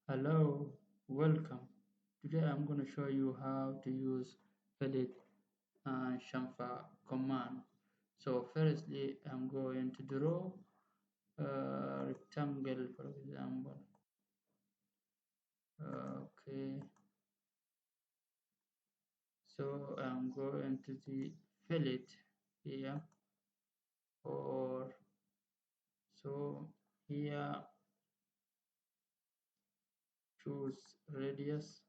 Hello, welcome. Today I'm going to show you how to use Fillet and Chamfer command. So firstly, I'm going to draw a rectangle, for example. Okay, so I'm going to the fillet here, or so here choose radius,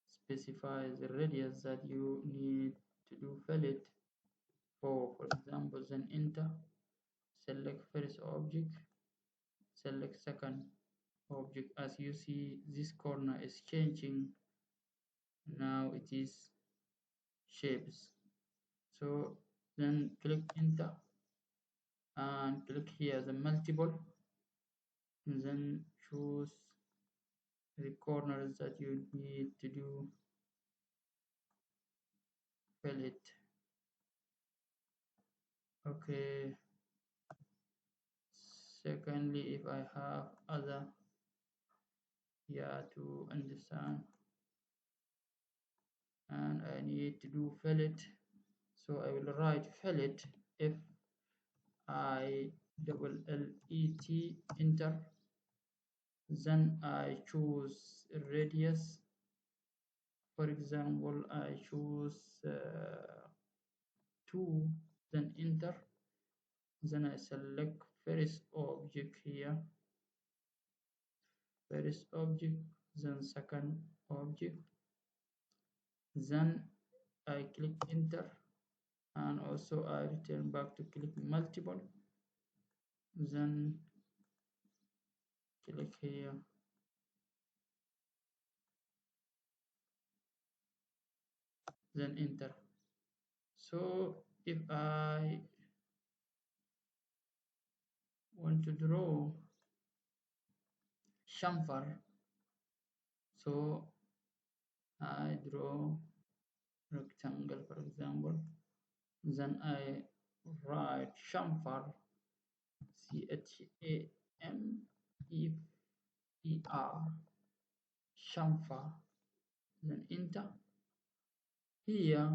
specify the radius that you need to do fillet for example, then enter. Select first object, select second object. As you see, this corner is changing. Now it is shapes. So then click enter and click here the multiple. And then choose the corners that you need to do fillet. Okay. Secondly, if I have other here to understand and I need to do fillet, so I will write fillet if I double L E T enter, then I choose radius. For example, I choose 2, then enter, then I select first object here, first object, then second object, then I click enter, and also I return back to click multiple, then click here, then enter. So if I want to draw chamfer, so I draw rectangle, for example, then I write chamfer, Chamfer, chamfer, then enter. Here,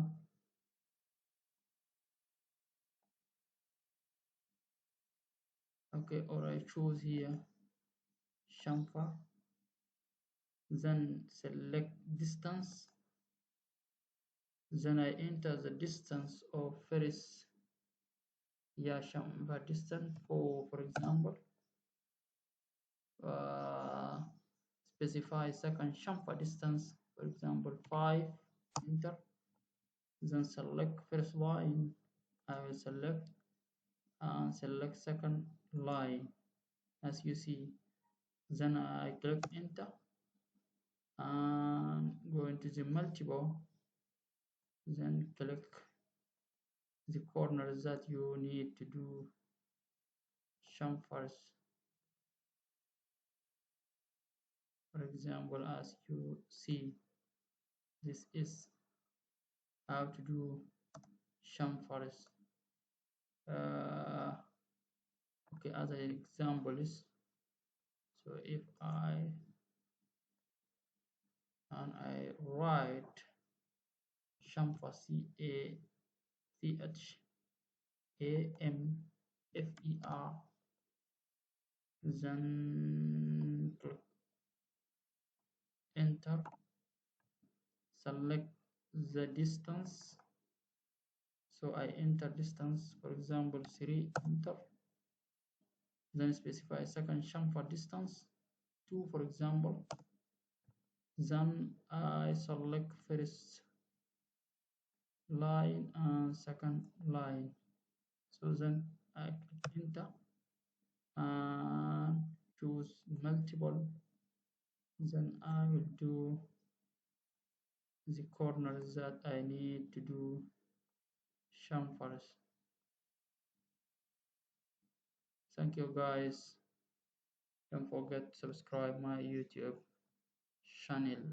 okay, or I choose here chamfer, then select distance, then I enter the distance of first, yeah, chamfer distance for example, uh, specify second chamfer distance, for example 5, enter, then select first line, I will select and select second line as you see, then I click enter and go into the multiple, then click the corners that you need to do chamfers, for example as you see, this is how to do chamfers. uh, okay, as an example is, so if I write chamfer, Chamfer, then click enter, select the distance, so I enter distance, for example 3, enter, then specify second chamfer distance 2, for example, then I select first line and second line, so then I click enter and choose multiple, then I will do the corners that I need to do chamfers. Thank you guys, don't forget to subscribe my YouTube channel.